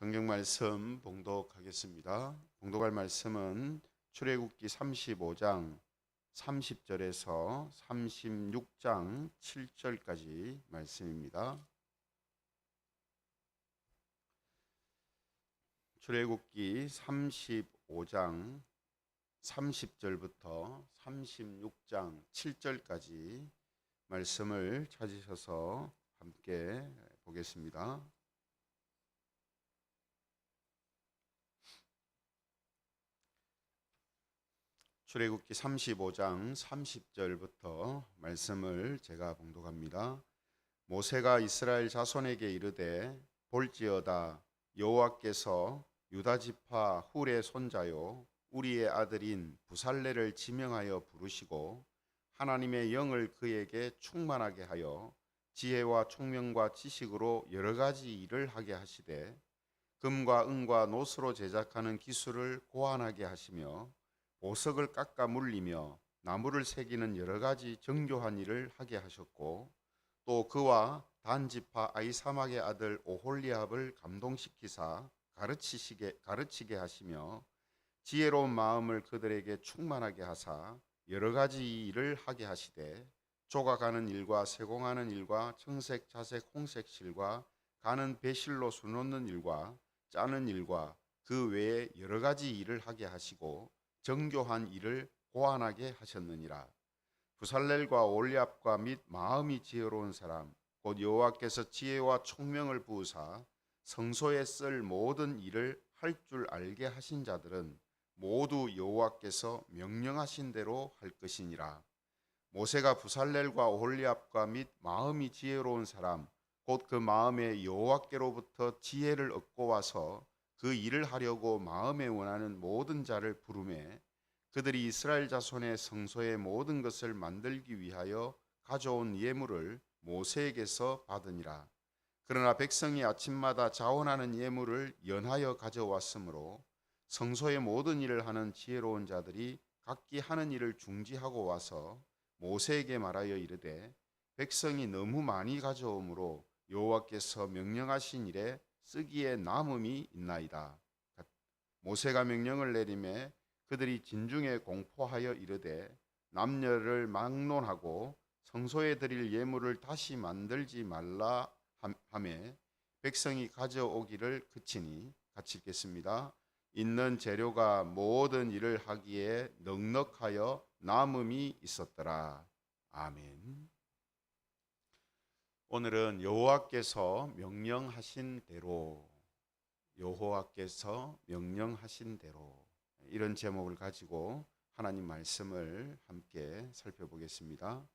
성경 말씀 봉독하겠습니다. 봉독할 말씀은 출애굽기 35장 30절에서 36장 7절까지 말씀입니다. 출애굽기 35장 30절부터 36장 7절까지 말씀을 찾으셔서 함께 보겠습니다. 출애굽기 35장 30절부터 말씀을 제가 봉독합니다. 모세가 이스라엘 자손에게 이르되 볼지어다 여호와께서 유다 지파 훌의 손자요 우리의 아들인 부살레를 지명하여 부르시고 하나님의 영을 그에게 충만하게 하여 지혜와 총명과 지식으로 여러 가지 일을 하게 하시되 금과 은과 노스로 제작하는 기술을 고안하게 하시며 보석을 깎아 물리며 나무를 새기는 여러 가지 정교한 일을 하게 하셨고 또 그와 단 지파 아히사막의 아들 오홀리압을 감동시키사 가르치게 하시며 지혜로운 마음을 그들에게 충만하게 하사 여러 가지 일을 하게 하시되 조각하는 일과 세공하는 일과 청색, 자색, 홍색 실과 가는 배실로 수놓는 일과 짜는 일과 그 외에 여러 가지 일을 하게 하시고 정교한 일을 고안하게 하셨느니라. 부살렐과 올리압과 및 마음이 지혜로운 사람 곧 여호와께서 지혜와 총명을 부으사 성소에 쓸 모든 일을 할 줄 알게 하신 자들은 모두 여호와께서 명령하신 대로 할 것이니라. 모세가 부살렐과 올리압과 및 마음이 지혜로운 사람 곧 그 마음에 여호와께로부터 지혜를 얻고 와서 그 일을 하려고 마음에 원하는 모든 자를 부르매 그들이 이스라엘 자손의 성소의 모든 것을 만들기 위하여 가져온 예물을 모세에게서 받으니라. 그러나 백성이 아침마다 자원하는 예물을 연하여 가져왔으므로 성소의 모든 일을 하는 지혜로운 자들이 각기 하는 일을 중지하고 와서 모세에게 말하여 이르되 백성이 너무 많이 가져오므로 여호와께서 명령하신 일에 쓰기에 남음이 있나이다. 모세가 명령을 내리매 그들이 진중에 공포하여 이르되 남녀를 막론하고 성소에 드릴 예물을 다시 만들지 말라 하매 백성이 가져오기를 그치니 같이 읽겠습니다. 있는 재료가 모든 일을 하기에 넉넉하여 남음이 있었더라. 아멘. 오늘은 여호와께서 명령하신 대로 이런 제목을 가지고 하나님 말씀을 함께 살펴보겠습니다.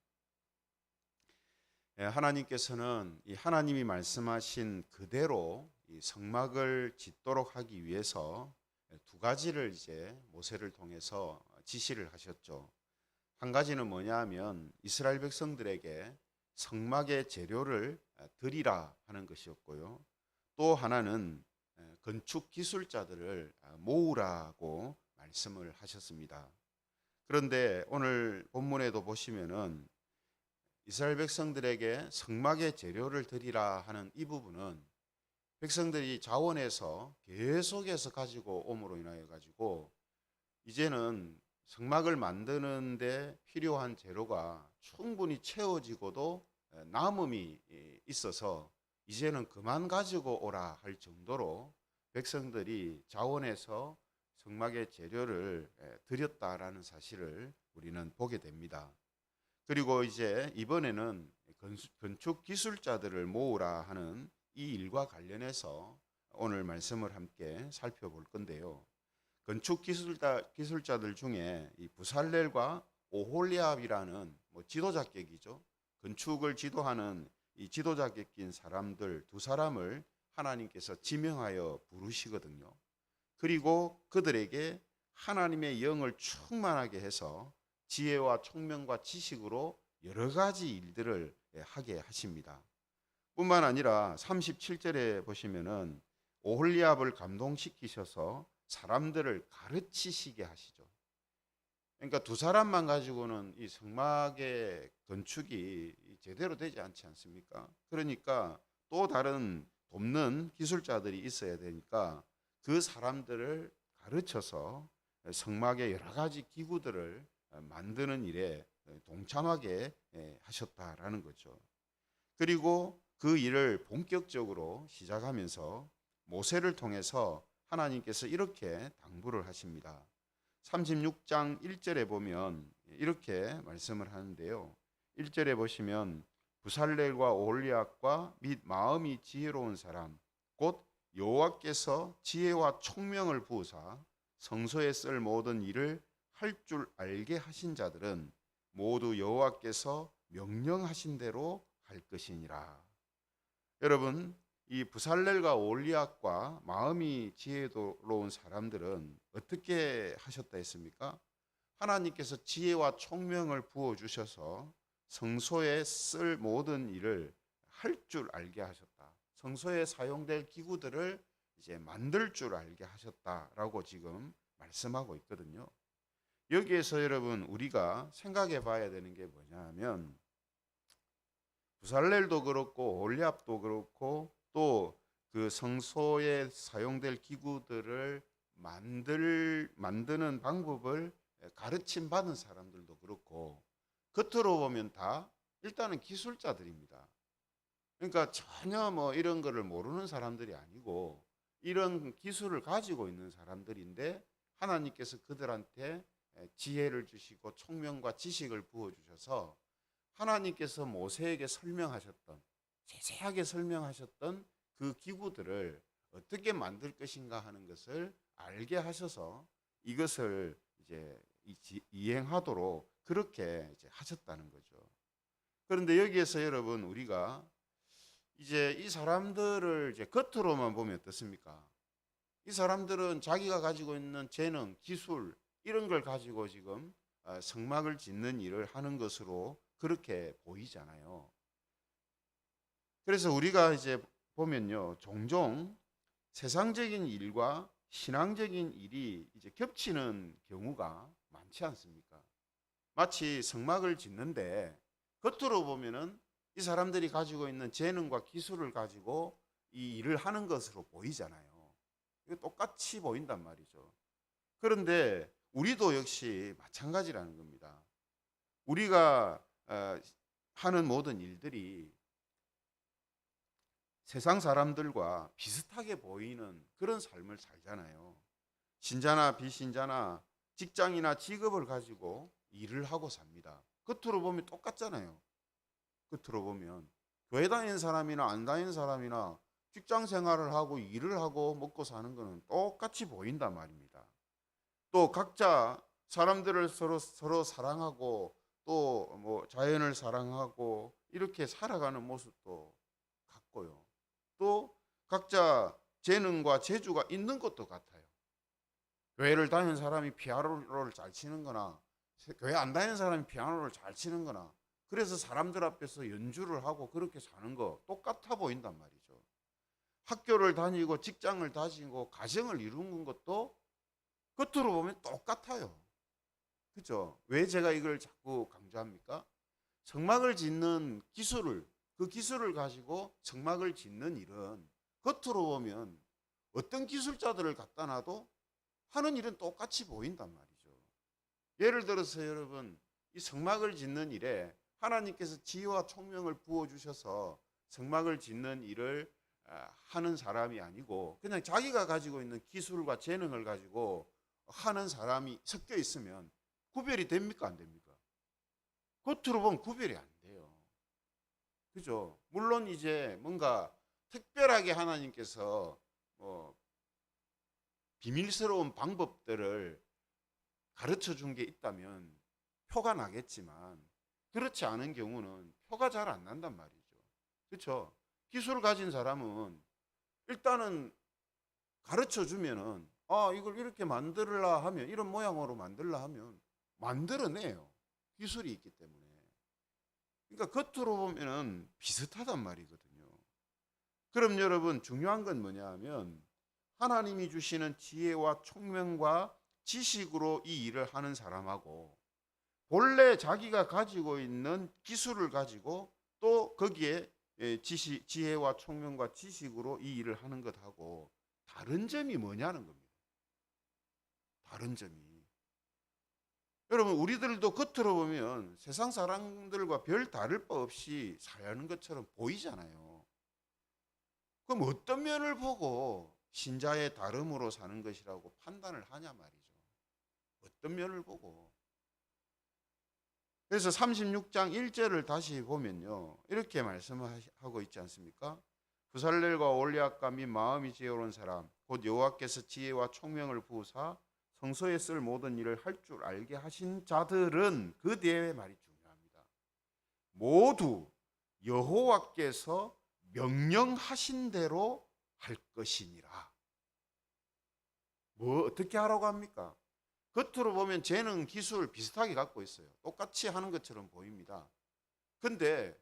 하나님께서는 이 하나님이 말씀하신 그대로 이 성막을 짓도록 하기 위해서 두 가지를 이제 모세를 통해서 지시를 하셨죠. 한 가지는 뭐냐 하면 이스라엘 백성들에게 성막의 재료를 드리라 하는 것이었고요. 또 하나는 건축 기술자들을 모으라고 말씀을 하셨습니다. 그런데 오늘 본문에도 보시면은 이스라엘 백성들에게 성막의 재료를 드리라 하는 이 부분은 백성들이 자원해서 계속해서 가지고 옴으로 인하여 가지고 이제는 성막을 만드는데 필요한 재료가 충분히 채워지고도 남음이 있어서 이제는 그만 가지고 오라 할 정도로 백성들이 자원해서 성막의 재료를 드렸다라는 사실을 우리는 보게 됩니다. 그리고 이제 이번에는 건축 기술자들을 모으라 하는 이 일과 관련해서 오늘 말씀을 함께 살펴볼 건데요. 건축 기술자들 중에 이 부살렐과 오홀리압이라는 지도자격이죠. 건축을 지도하는 이 지도자격인 사람들 두 사람을 하나님께서 지명하여 부르시거든요. 그리고 그들에게 하나님의 영을 충만하게 해서 지혜와 총명과 지식으로 여러 가지 일들을 하게 하십니다. 뿐만 아니라 37절에 보시면은 오홀리압을 감동시키셔서 사람들을 가르치시게 하시죠. 그러니까 두 사람만 가지고는 이 성막의 건축이 제대로 되지 않지 않습니까? 그러니까 또 다른 돕는 기술자들이 있어야 되니까 그 사람들을 가르쳐서 성막의 여러 가지 기구들을 만드는 일에 동참하게 하셨다라는 거죠. 그리고 그 일을 본격적으로 시작하면서 모세를 통해서 하나님께서 이렇게 당부를 하십니다. 36장 1절에 보면 이렇게 말씀을 하는데요. 1절에 보시면 부살렐과 오홀리압과 및 마음이 지혜로운 사람 곧 여호와께서 지혜와 총명을 부으사 성소에 쓸 모든 일을 할 줄 알게 하신 자들은 모두 여호와께서 명령하신 대로 할 것이니라. 여러분, 이 부살렐과 오홀리압과 마음이 지혜로운 사람들은 어떻게 하셨다 했습니까? 하나님께서 지혜와 총명을 부어 주셔서 성소에 쓸 모든 일을 할 줄 알게 하셨다. 성소에 사용될 기구들을 이제 만들 줄 알게 하셨다라고 지금 말씀하고 있거든요. 여기에서 여러분 우리가 생각해 봐야 되는 게 뭐냐면 부살렐도 그렇고 오홀리압도 그렇고 또 그 성소에 사용될 기구들을 만드는 방법을 가르침 받은 사람들도 그렇고 겉으로 보면 다 일단은 기술자들입니다. 그러니까 전혀 뭐 이런 거를 모르는 사람들이 아니고 이런 기술을 가지고 있는 사람들인데 하나님께서 그들한테 지혜를 주시고 총명과 지식을 부어 주셔서 하나님께서 모세에게 설명하셨던 세세하게 설명하셨던 그 기구들을 어떻게 만들 것인가 하는 것을 알게 하셔서 이것을 이제 이행하도록 그렇게 이제 하셨다는 거죠. 그런데 여기에서 여러분 우리가 이제 이 사람들을 이제 겉으로만 보면 어떻습니까? 이 사람들은 자기가 가지고 있는 재능, 기술 이런 걸 가지고 지금 성막을 짓는 일을 하는 것으로 그렇게 보이잖아요. 그래서 우리가 이제 보면요, 종종 세상적인 일과 신앙적인 일이 이제 겹치는 경우가 많지 않습니까? 마치 성막을 짓는데 겉으로 보면은 이 사람들이 가지고 있는 재능과 기술을 가지고 이 일을 하는 것으로 보이잖아요. 이거 똑같이 보인단 말이죠. 그런데 우리도 역시 마찬가지라는 겁니다. 우리가 하는 모든 일들이 세상 사람들과 비슷하게 보이는 그런 삶을 살잖아요. 신자나 비신자나 직장이나 직업을 가지고 일을 하고 삽니다. 겉으로 보면 똑같잖아요. 겉으로 보면 교회 다니는 사람이나 안 다니는 사람이나 직장 생활을 하고 일을 하고 먹고 사는 거는 똑같이 보인단 말입니다. 또 각자 사람들을 서로 사랑하고 또 뭐 자연을 사랑하고 이렇게 살아가는 모습도 같고요. 또 각자 재능과 재주가 있는 것도 같아요. 교회를 다니는 사람이 피아노를 잘 치는 거나 교회 안 다니는 사람이 피아노를 잘 치는 거나 그래서 사람들 앞에서 연주를 하고 그렇게 사는 거 똑같아 보인단 말이죠. 학교를 다니고 직장을 다니고 가정을 이루는 것도 겉으로 보면 똑같아요. 그렇죠? 왜 제가 이걸 자꾸 강조합니까? 성막을 짓는 그 기술을 가지고 성막을 짓는 일은 겉으로 보면 어떤 기술자들을 갖다 놔도 하는 일은 똑같이 보인단 말이죠. 예를 들어서 여러분 이 성막을 짓는 일에 하나님께서 지혜와 총명을 부어주셔서 성막을 짓는 일을 하는 사람이 아니고 그냥 자기가 가지고 있는 기술과 재능을 가지고 하는 사람이 섞여 있으면 구별이 됩니까? 안 됩니까? 겉으로 보면 구별이 안 돼요. 그죠? 물론 이제 뭔가 특별하게 하나님께서 비밀스러운 방법들을 가르쳐 준 게 있다면 표가 나겠지만 그렇지 않은 경우는 표가 잘 안 난단 말이죠. 그렇죠? 기술을 가진 사람은 일단은 가르쳐 주면은 이걸 이렇게 만들라 하면 이런 모양으로 만들라 하면 만들어내요. 기술이 있기 때문에. 그러니까 겉으로 보면은 비슷하단 말이거든요. 그럼 여러분 중요한 건 뭐냐 하면 하나님이 주시는 지혜와 총명과 지식으로 이 일을 하는 사람하고 본래 자기가 가지고 있는 기술을 가지고 또 거기에 지혜와 총명과 지식으로 이 일을 하는 것하고 다른 점이 뭐냐는 겁니다. 다른 점이. 여러분, 우리들도 겉으로 보면 세상 사람들과 별 다를 바 없이 사는 것처럼 보이잖아요. 그럼 어떤 면을 보고 신자의 다름으로 사는 것이라고 판단을 하냐 말이죠. 어떤 면을 보고. 그래서 36장 1절을 다시 보면요, 이렇게 말씀하고 있지 않습니까? 부살렐과 올리압과 및 마음이 지혜로운 사람 곧 여호와께서 지혜와 총명을 부으사 성소에 쓸 모든 일을 할 줄 알게 하신 자들은, 그 뒤에 말이 중요합니다. 모두 여호와께서 명령하신 대로 할 것이니라. 뭐 어떻게 하라고 합니까? 겉으로 보면 재능, 기술 비슷하게 갖고 있어요. 똑같이 하는 것처럼 보입니다. 근데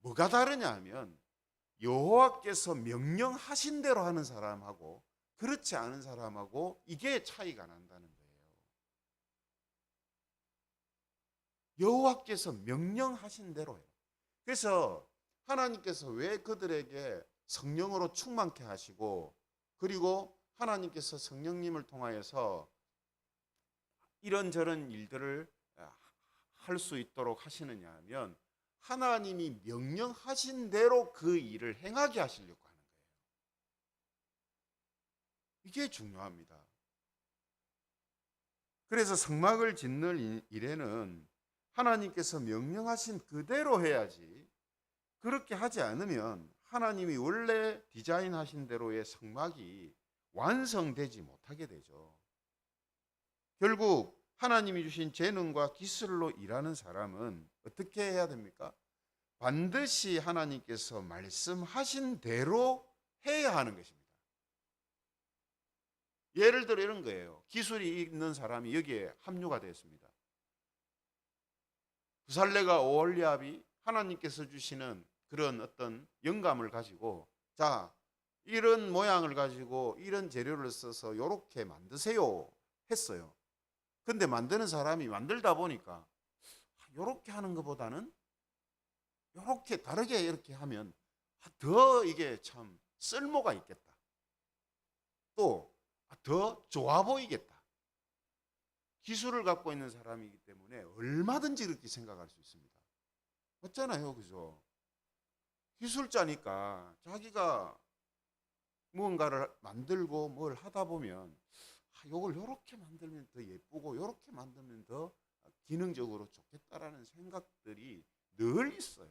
뭐가 다르냐 하면 여호와께서 명령하신 대로 하는 사람하고 그렇지 않은 사람하고 이게 차이가 난다는 거예요. 여호와께서 명령하신 대로요. 그래서 하나님께서 왜 그들에게 성령으로 충만케 하시고, 그리고 하나님께서 성령님을 통하여서 이런저런 일들을 할 수 있도록 하시느냐 하면 하나님이 명령하신 대로 그 일을 행하게 하시려고 하는 거예요. 이게 중요합니다. 그래서 성막을 짓는 일에는 하나님께서 명령하신 그대로 해야지, 그렇게 하지 않으면 하나님이 원래 디자인하신 대로의 성막이 완성되지 못하게 되죠. 결국 하나님이 주신 재능과 기술로 일하는 사람은 어떻게 해야 됩니까? 반드시 하나님께서 말씀하신 대로 해야 하는 것입니다. 예를 들어 이런 거예요. 기술이 있는 사람이 여기에 합류가 되었습니다. 부살레가 오홀리압이 하나님께서 주시는 그런 어떤 영감을 가지고, 자, 이런 모양을 가지고 이런 재료를 써서 이렇게 만드세요 했어요. 근데 만드는 사람이 만들다 보니까 이렇게 하는 것보다는 이렇게 다르게 이렇게 하면 더 이게 참 쓸모가 있겠다, 또 더 좋아 보이겠다. 기술을 갖고 있는 사람이기 때문에 얼마든지 그렇게 생각할 수 있습니다. 맞잖아요, 그죠? 기술자니까 자기가 무언가를 만들고 뭘 하다 보면 이걸 이렇게 만들면 더 예쁘고 이렇게 만들면 더 기능적으로 좋겠다라는 생각들이 늘 있어요.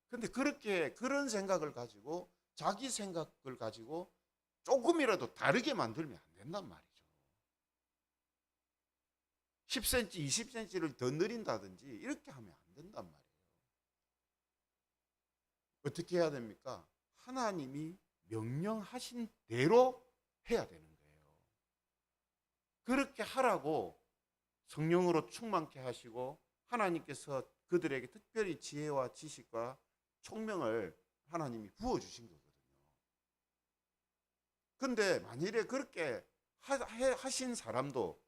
근데 그런 생각을 가지고, 자기 생각을 가지고 조금이라도 다르게 만들면 안 된단 말이죠. 10cm, 20cm를 더 늘린다든지 이렇게 하면 안 된단 말이에요. 어떻게 해야 됩니까? 하나님이 명령하신 대로 해야 되는 거예요. 그렇게 하라고 성령으로 충만케 하시고 하나님께서 그들에게 특별히 지혜와 지식과 총명을 하나님이 부어주신 거거든요. 근데 만일에 그렇게 하신 사람도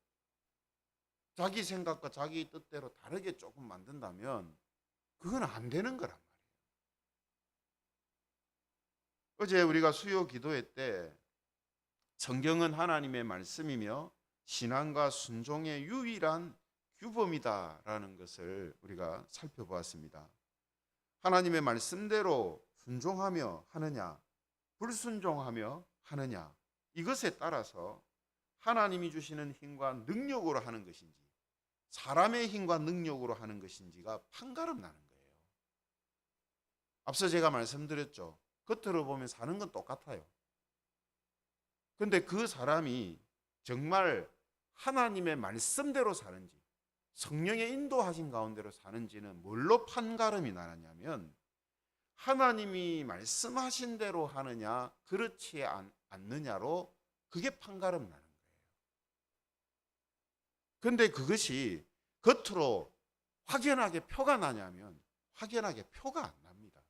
자기 생각과 자기 뜻대로 다르게 조금 만든다면 그건 안 되는 거란 말이에요. 어제 우리가 수요 기도회 때 성경은 하나님의 말씀이며 신앙과 순종의 유일한 규범이다라는 것을 우리가 살펴보았습니다. 하나님의 말씀대로 순종하며 하느냐, 불순종하며 하느냐, 이것에 따라서 하나님이 주시는 힘과 능력으로 하는 것인지 사람의 힘과 능력으로 하는 것인지가 판가름 나는 거예요. 앞서 제가 말씀드렸죠. 겉으로 보면 사는 건 똑같아요. 근데 그 사람이 정말 하나님의 말씀대로 사는지 성령의 인도하신 가운데로 사는지는 뭘로 판가름이 나느냐면 하나님이 말씀하신 대로 하느냐 그렇지 않느냐로 그게 판가름 나는 거예요. 근데 그것이 겉으로 확연하게 표가 나냐면 확연하게 표가 안 납니다.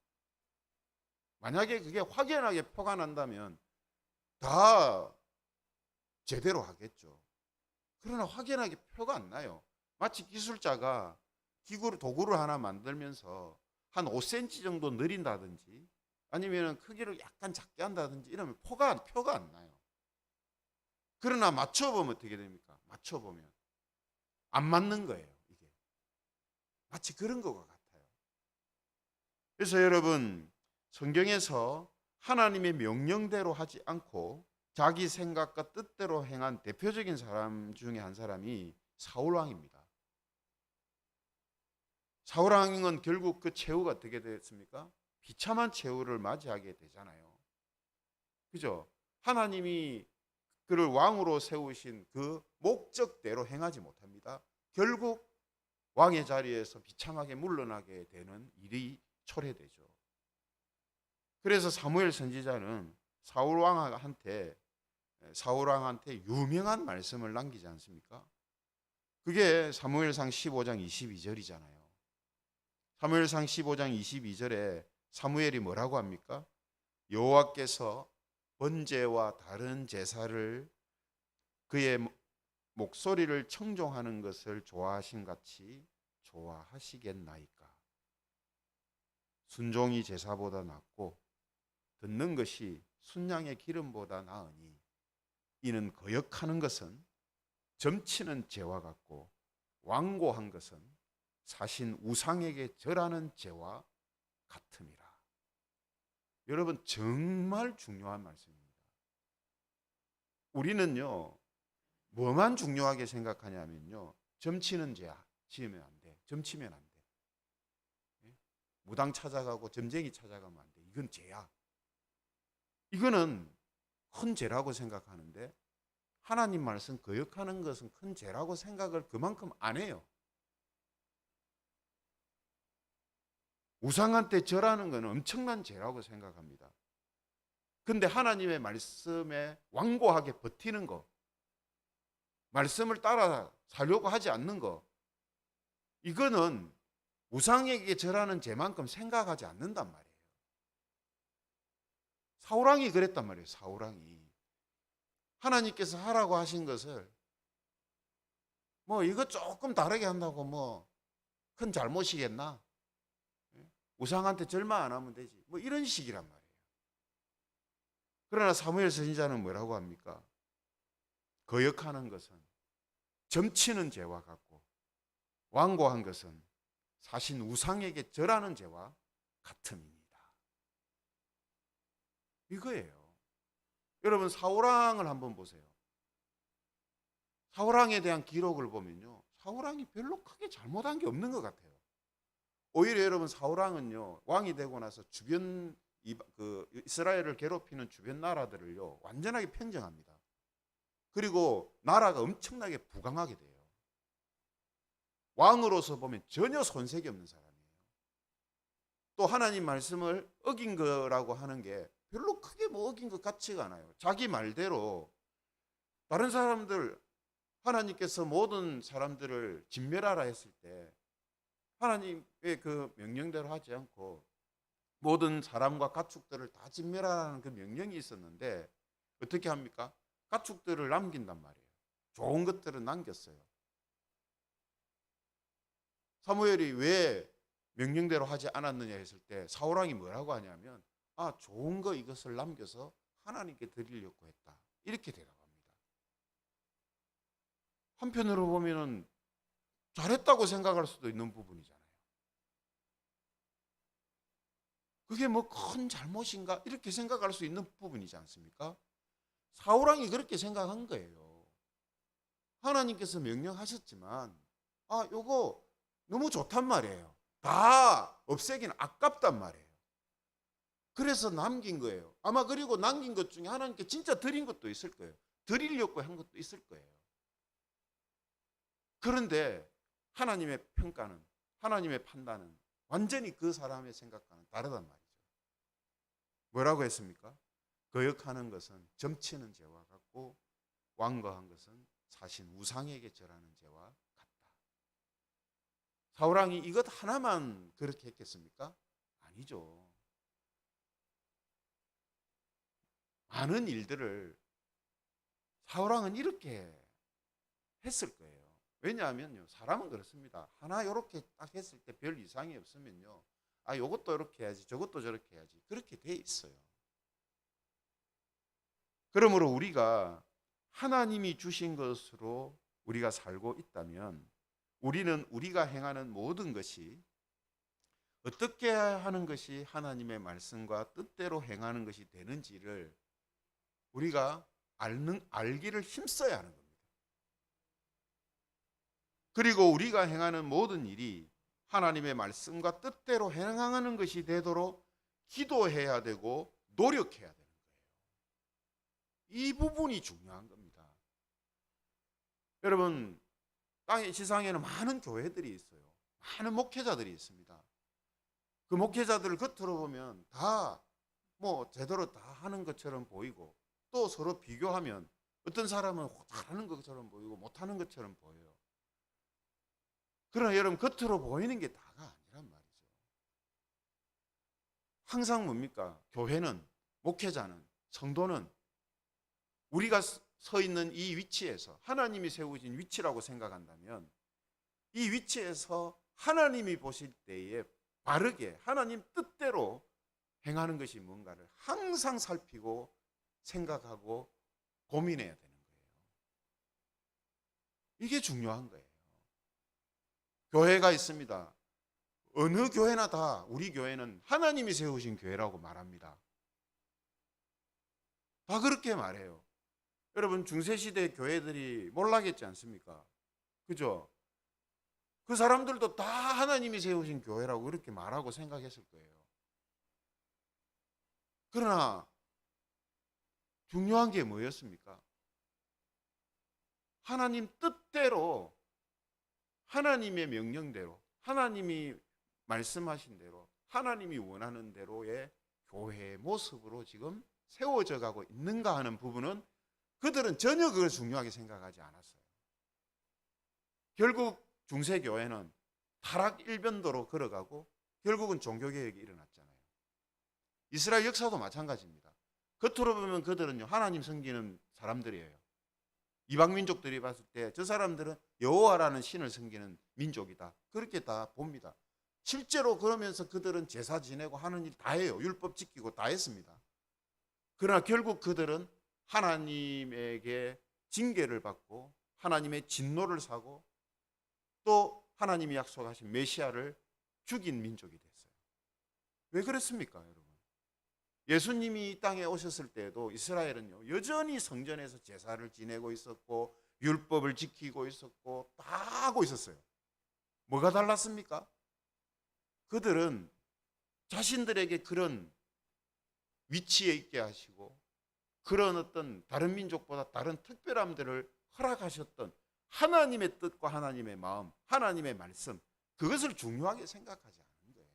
만약에 그게 확연하게 표가 난다면 다 제대로 하겠죠. 그러나 확연하게 표가 안 나요. 마치 기술자가 도구를 하나 만들면서 한 5cm 정도 늘린다든지 아니면 크기를 약간 작게 한다든지 이러면 표가 안 나요. 그러나 맞춰보면 어떻게 됩니까? 맞춰보면 안 맞는 거예요. 이게 마치 그런 것과 같아요. 그래서 여러분, 성경에서 하나님의 명령대로 하지 않고 자기 생각과 뜻대로 행한 대표적인 사람 중에 한 사람이 사울 왕입니다. 사울 왕은 결국 그 최후가 어떻게 됐습니까? 비참한 최후를 맞이하게 되잖아요. 그죠? 하나님이 그를 왕으로 세우신 그 목적대로 행하지 못합니다. 결국 왕의 자리에서 비참하게 물러나게 되는 일이 초래되죠. 그래서 사무엘 선지자는 사울 왕한테 유명한 말씀을 남기지 않습니까? 그게 사무엘상 15장 22절이잖아요. 사무엘상 15장 22절에 사무엘이 뭐라고 합니까? 여호와께서 번제와 다른 제사를 그의 목소리를 청종하는 것을 좋아하신 같이 좋아하시겠나이까. 순종이 제사보다 낫고 듣는 것이 순양의 기름보다 나으니 이는 거역하는 것은 점치는 죄와 같고 완고한 것은 사신 우상에게 절하는 죄와 같음이라. 여러분, 정말 중요한 말씀입니다. 우리는요, 뭐만 중요하게 생각하냐면요, 점치는 죄야. 지으면 안 돼. 점치면 안 돼. 무당 찾아가고 점쟁이 찾아가면 안 돼. 이건 죄야. 이거는 큰 죄라고 생각하는데 하나님 말씀 거역하는 것은 큰 죄라고 생각을 그만큼 안 해요. 우상한테 절하는 것은 엄청난 죄라고 생각합니다. 근데 하나님의 말씀에 완고하게 버티는 거, 말씀을 따라 살려고 하지 않는 거, 이거는 우상에게 절하는 죄만큼 생각하지 않는단 말이에요. 사울왕이 그랬단 말이에요. 사울왕이 하나님께서 하라고 하신 것을 뭐 이거 조금 다르게 한다고 뭐 큰 잘못이겠나? 우상한테 절만 안 하면 되지. 뭐 이런 식이란 말이에요. 그러나 사무엘 선지자는 뭐라고 합니까? 거역하는 것은 점치는 죄와 같고 완고한 것은 사신 우상에게 절하는 죄와 같음입니다. 이거예요. 여러분, 사울왕을 한번 보세요. 사울왕에 대한 기록을 보면요, 사울왕이 별로 크게 잘못한 게 없는 것 같아요. 오히려 여러분, 사울왕은요, 왕이 되고 나서 주변 이스라엘을 괴롭히는 주변 나라들을요 완전하게 평정합니다. 그리고 나라가 엄청나게 부강하게 돼요. 왕으로서 보면 전혀 손색이 없는 사람이에요. 또 하나님 말씀을 어긴 거라고 하는 게 별로 크게 뭐 어긴 것 같지가 않아요. 자기 말대로 다른 사람들, 하나님께서 모든 사람들을 진멸하라 했을 때 하나님의 그 명령대로 하지 않고 모든 사람과 가축들을 다 진멸하라는 그 명령이 있었는데 어떻게 합니까? 가축들을 남긴단 말이에요. 좋은 것들은 남겼어요. 사무엘이 왜 명령대로 하지 않았느냐 했을 때 사울왕이 뭐라고 하냐면 좋은 거 이것을 남겨서 하나님께 드리려고 했다. 이렇게 대답합니다. 한편으로 보면은 잘했다고 생각할 수도 있는 부분이잖아요. 그게 뭐 큰 잘못인가? 이렇게 생각할 수 있는 부분이지 않습니까? 사울왕이 그렇게 생각한 거예요. 하나님께서 명령하셨지만 요거 너무 좋단 말이에요. 다 없애기는 아깝단 말이에요. 그래서 남긴 거예요. 아마 그리고 남긴 것 중에 하나님께 진짜 드린 것도 있을 거예요. 드리려고 한 것도 있을 거예요. 그런데 하나님의 평가는, 하나님의 판단은 완전히 그 사람의 생각과는 다르단 말이죠. 뭐라고 했습니까? 거역하는 것은 점치는 죄와 같고 완고한 것은 사신 우상에게 절하는 죄와 같다. 사울왕이 이것 하나만 그렇게 했겠습니까? 아니죠. 많은 일들을 사울왕은 이렇게 했을 거예요. 왜냐하면요, 사람은 그렇습니다. 하나 이렇게 딱 했을 때 별 이상이 없으면요, 요것도 이렇게 해야지, 저것도 저렇게 해야지. 그렇게 돼 있어요. 그러므로 우리가 하나님이 주신 것으로 우리가 살고 있다면 우리는 우리가 행하는 모든 것이 어떻게 하는 것이 하나님의 말씀과 뜻대로 행하는 것이 되는지를 우리가 알기를 힘써야 하는 겁니다. 그리고 우리가 행하는 모든 일이 하나님의 말씀과 뜻대로 행하는 것이 되도록 기도해야 되고 노력해야 되는 거예요. 이 부분이 중요한 겁니다. 여러분, 땅의 지상에는 많은 교회들이 있어요. 많은 목회자들이 있습니다. 그 목회자들을 겉으로 보면 다 제대로 다 하는 것처럼 보이고, 또 서로 비교하면 어떤 사람은 잘하는 것처럼 보이고 못하는 것처럼 보여요. 그러나 여러분, 겉으로 보이는 게 다가 아니란 말이죠. 항상 뭡니까? 교회는, 목회자는, 성도는 우리가 서 있는 이 위치에서, 하나님이 세우신 위치라고 생각한다면 이 위치에서 하나님이 보실 때에 바르게 하나님 뜻대로 행하는 것이 뭔가를 항상 살피고 생각하고 고민해야 되는 거예요. 이게 중요한 거예요. 교회가 있습니다. 어느 교회나 다 우리 교회는 하나님이 세우신 교회라고 말합니다. 다 그렇게 말해요. 여러분, 중세시대 교회들이 몰락했지 않습니까? 그죠? 그 사람들도 다 하나님이 세우신 교회라고 그렇게 말하고 생각했을 거예요. 그러나 중요한 게 뭐였습니까? 하나님 뜻대로, 하나님의 명령대로, 하나님이 말씀하신 대로, 하나님이 원하는 대로의 교회의 모습으로 지금 세워져 가고 있는가 하는 부분은 그들은 전혀 그걸 중요하게 생각하지 않았어요. 결국 중세교회는 타락 일변도로 걸어가고 결국은 종교개혁이 일어났잖아요. 이스라엘 역사도 마찬가지입니다. 겉으로 보면 그들은요, 하나님 섬기는 사람들이에요. 이방 민족들이 봤을 때 저 사람들은 여호와라는 신을 섬기는 민족이다, 그렇게 다 봅니다. 실제로 그러면서 그들은 제사 지내고 하는 일 다 해요. 율법 지키고 다 했습니다. 그러나 결국 그들은 하나님에게 징계를 받고 하나님의 진노를 사고 또 하나님이 약속하신 메시아를 죽인 민족이 됐어요. 왜 그랬습니까, 여러분? 예수님이 이 땅에 오셨을 때에도 이스라엘은요, 여전히 성전에서 제사를 지내고 있었고 율법을 지키고 있었고 다 하고 있었어요. 뭐가 달랐습니까? 그들은 자신들에게 그런 위치에 있게 하시고 그런 어떤 다른 민족보다 다른 특별함들을 허락하셨던 하나님의 뜻과 하나님의 마음, 하나님의 말씀, 그것을 중요하게 생각하지 않은 거예요.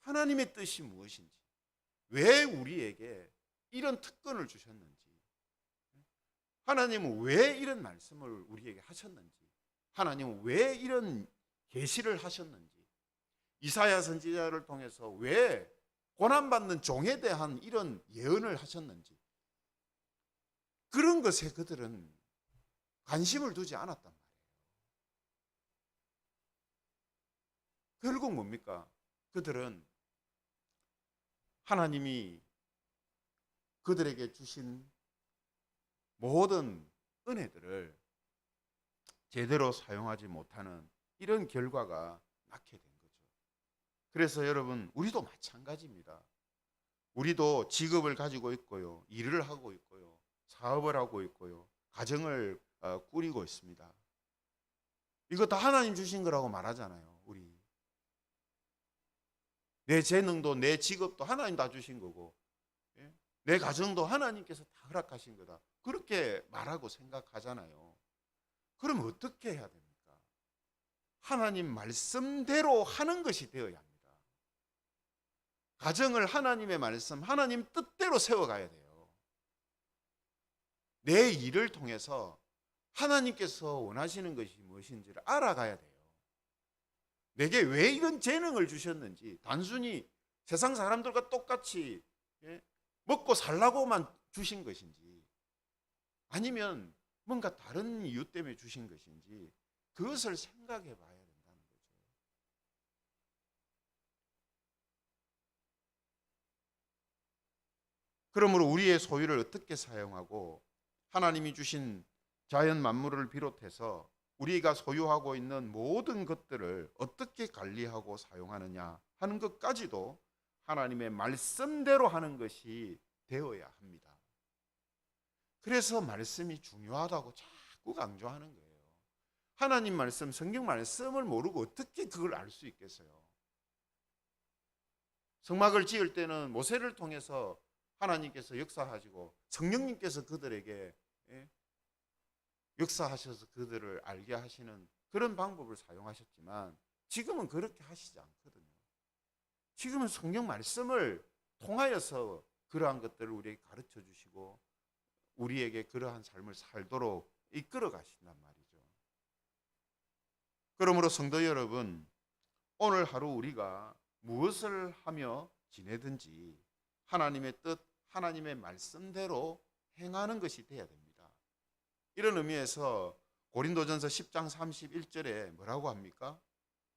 하나님의 뜻이 무엇인지, 왜 우리에게 이런 특권을 주셨는지, 하나님은 왜 이런 말씀을 우리에게 하셨는지, 하나님은 왜 이런 계시를 하셨는지, 이사야 선지자를 통해서 왜 고난받는 종에 대한 이런 예언을 하셨는지, 그런 것에 그들은 관심을 두지 않았단 말이에요. 결국 뭡니까? 그들은 하나님이 그들에게 주신 모든 은혜들을 제대로 사용하지 못하는 이런 결과가 낳게 된 거죠. 그래서 여러분, 우리도 마찬가지입니다. 우리도 직업을 가지고 있고요, 일을 하고 있고요, 사업을 하고 있고요, 가정을 꾸리고 있습니다. 이거 다 하나님 주신 거라고 말하잖아요. 우리 내 재능도 내 직업도 하나님 다 주신 거고, 내 가정도 하나님께서 다 허락하신 거다, 그렇게 말하고 생각하잖아요. 그럼 어떻게 해야 됩니까? 하나님 말씀대로 하는 것이 되어야 합니다. 가정을 하나님의 말씀, 하나님 뜻대로 세워가야 돼요. 내 일을 통해서 하나님께서 원하시는 것이 무엇인지를 알아가야 돼요. 내게 왜 이런 재능을 주셨는지, 단순히 세상 사람들과 똑같이 먹고 살라고만 주신 것인지, 아니면 뭔가 다른 이유 때문에 주신 것인지, 그것을 생각해 봐야 된다는 거죠. 그러므로 우리의 소유를 어떻게 사용하고 하나님이 주신 자연 만물을 비롯해서 우리가 소유하고 있는 모든 것들을 어떻게 관리하고 사용하느냐 하는 것까지도 하나님의 말씀대로 하는 것이 되어야 합니다. 그래서 말씀이 중요하다고 자꾸 강조하는 거예요. 하나님 말씀, 성경 말씀을 모르고 어떻게 그걸 알 수 있겠어요? 성막을 지을 때는 모세를 통해서 하나님께서 역사하시고 성령님께서 그들에게 역사하셔서 그들을 알게 하시는 그런 방법을 사용하셨지만 지금은 그렇게 하시지 않거든요. 지금은 성경 말씀을 통하여서 그러한 것들을 우리에게 가르쳐 주시고 우리에게 그러한 삶을 살도록 이끌어 가신단 말이죠. 그러므로 성도 여러분, 오늘 하루 우리가 무엇을 하며 지내든지 하나님의 뜻, 하나님의 말씀대로 행하는 것이 되어야 됩니다. 이런 의미에서 고린도전서 10장 31절에 뭐라고 합니까?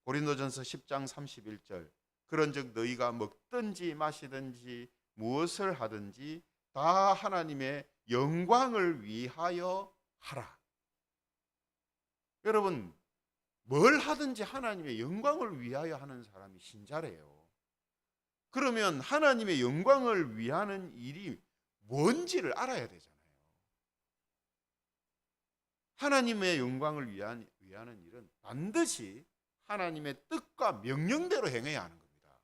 고린도전서 10장 31절, 그런즉 너희가 먹든지 마시든지 무엇을 하든지 다 하나님의 영광을 위하여 하라. 여러분, 뭘 하든지 하나님의 영광을 위하여 하는 사람이 신자래요. 그러면 하나님의 영광을 위하는 일이 뭔지를 알아야 되잖아요. 하나님의 영광을 위하는 일은 반드시 하나님의 뜻과 명령대로 행해야 하는 겁니다.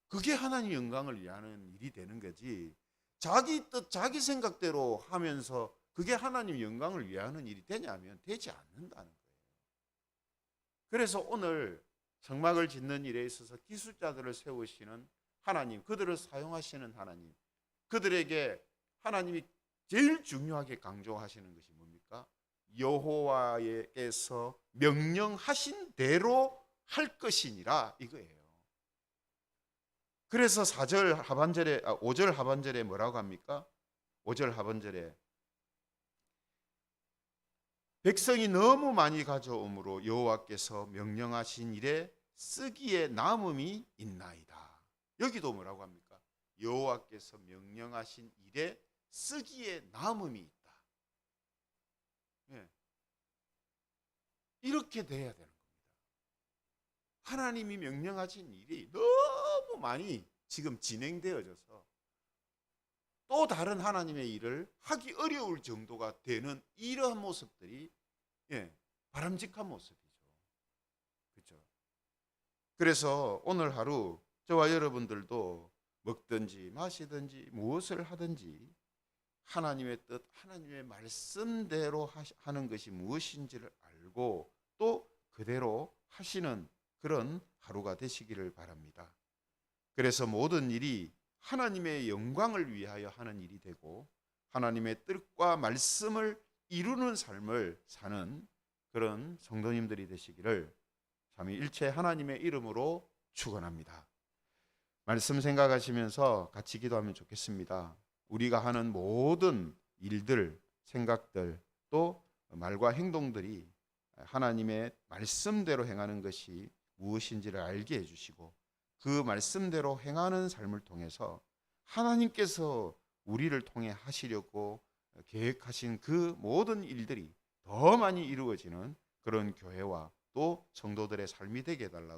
그게 하나님의 영광을 위하는 일이 되는 거지, 자기 뜻, 자기 생각대로 하면서 그게 하나님 영광을 위하는 일이 되냐면 되지 않는다는 거예요. 그래서 오늘 성막을 짓는 일에 있어서 기술자들을 세우시는 하나님, 그들을 사용하시는 하나님, 그들에게 하나님이 제일 중요하게 강조하시는 것이 뭡니까? 여호와께서 명령하신 대로 할 것이니라, 이거예요. 그래서 5절 하반절에 뭐라고 합니까? 5절 하반절에 백성이 너무 많이 가져오므로 여호와께서 명령하신 일에 쓰기에 남음이 있나이다. 여기도 뭐라고 합니까? 여호와께서 명령하신 일에 쓰기에 남음이 있다. 예. 이렇게 돼야 되는 겁니다. 하나님이 명령하신 일이 너무 많이 지금 진행되어져서 또 다른 하나님의 일을 하기 어려울 정도가 되는 이러한 모습들이 바람직한 모습이죠. 그렇죠? 그래서 오늘 하루 저와 여러분들도 먹든지 마시든지 무엇을 하든지 하나님의 뜻, 하나님의 말씀대로 하는 것이 무엇인지를 알고 또 그대로 하시는 그런 하루가 되시기를 바랍니다. 그래서 모든 일이 하나님의 영광을 위하여 하는 일이 되고 하나님의 뜻과 말씀을 이루는 삶을 사는 그런 성도님들이 되시기를 삼위일체 하나님의 이름으로 축원합니다. 말씀 생각하시면서 같이 기도하면 좋겠습니다. 우리가 하는 모든 일들, 생각들, 또 말과 행동들이 하나님의 말씀대로 행하는 것이 무엇인지를 알게 해주시고 그 말씀대로 행하는 삶을 통해서 하나님께서 우리를 통해 하시려고 계획하신 그 모든 일들이 더 많이 이루어지는 그런 교회와 또 성도들의 삶이 되게 해달라고